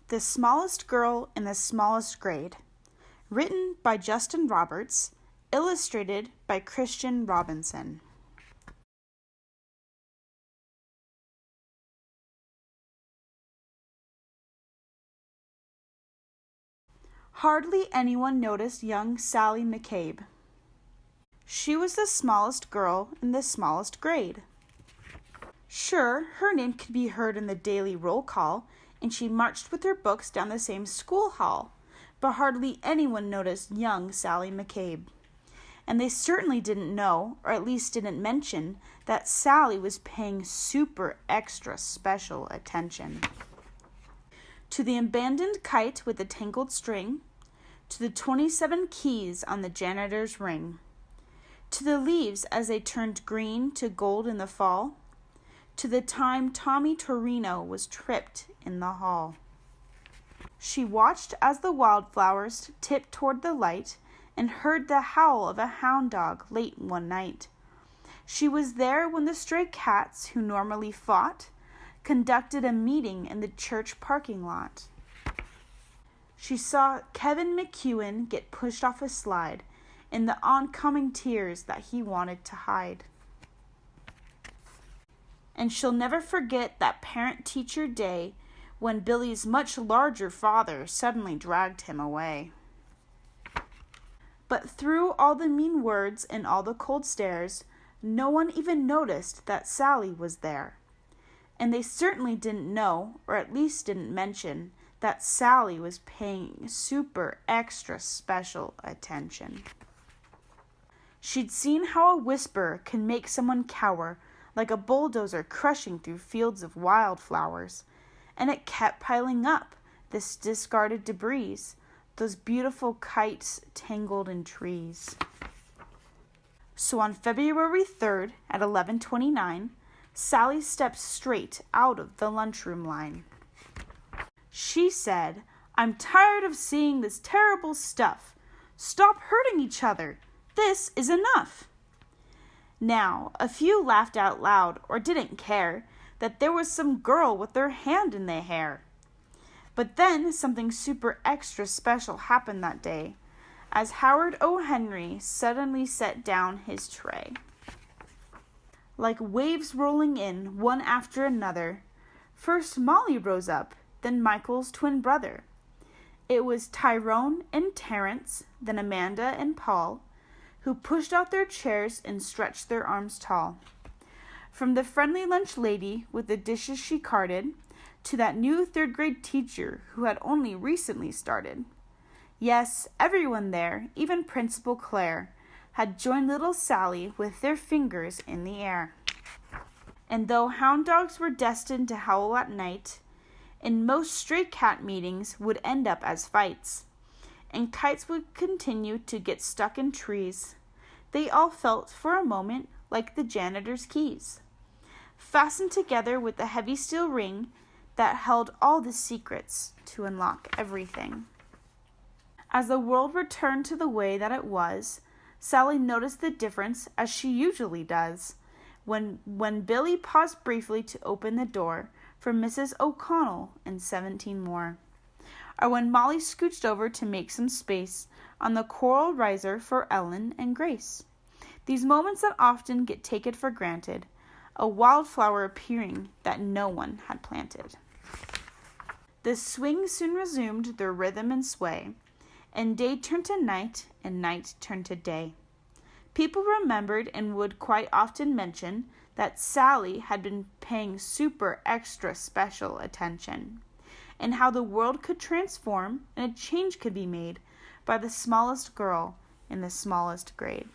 The Smallest Girl in the Smallest Grade, written by Justin Roberts, illustrated by Christian Robinson. Hardly anyone noticed young Sally McCabe. She was the smallest girl in the smallest grade. Sure, her name could be heard in the daily roll call, and she marched with her books down the same school hall, but hardly anyone noticed young Sally McCabe. And they certainly didn't know, or at least didn't mention, that Sally was paying super extra special attention. To the abandoned kite with the tangled string, to the 27 keys on the janitor's ring, to the leaves as they turned green to gold in the fall, to the time Tommy Torino was tripped in the hall. She watched as the wildflowers tipped toward the light and heard the howl of a hound dog late one night. She was there when the stray cats who normally fought conducted a meeting in the church parking lot. She saw Kevin McEwen get pushed off a slide in the oncoming tears that he wanted to hide. And she'll never forget that parent-teacher day when Billy's much larger father suddenly dragged him away. But through all the mean words and all the cold stares, no one even noticed that Sally was there. And they certainly didn't know, or at least didn't mention, that Sally was paying super extra special attention. She'd seen how a whisper can make someone cower like a bulldozer crushing through fields of wildflowers, and it kept piling up, this discarded debris, those beautiful kites tangled in trees. So on February 3rd at 11:29, Sally stepped straight out of the lunchroom line. She said, "I'm tired of seeing this terrible stuff. Stop hurting each other. This is enough." Now, a few laughed out loud or didn't care that there was some girl with her hand in their hair. But then something super extra special happened that day, as Howard O. Henry suddenly set down his tray. Like waves rolling in, one after another, first Molly rose up, then Michael's twin brother. It was Tyrone and Terence, then Amanda and Paul, who pushed out their chairs and stretched their arms tall. From the friendly lunch lady with the dishes she carted, to that new third-grade teacher who had only recently started. Yes, everyone there, even Principal Claire, had joined little Sally with their fingers in the air. And though hound dogs were destined to howl at night, and most stray cat meetings would end up as fights, and kites would continue to get stuck in trees, they all felt for a moment like the janitor's keys, fastened together with a heavy steel ring that held all the secrets to unlock everything. As the world returned to the way that it was, Sally noticed the difference as she usually does, when Billy paused briefly to open the door for Mrs. O'Connell and 17 more. Or when Molly scooched over to make some space on the coral riser for Ellen and Grace. These moments that often get taken for granted, a wildflower appearing that no one had planted. The swing soon resumed their rhythm and sway, and day turned to night, and night turned to day. People remembered and would quite often mention that Sally had been paying super extra special attention, and how the world could transform and a change could be made by the smallest girl in the smallest grade.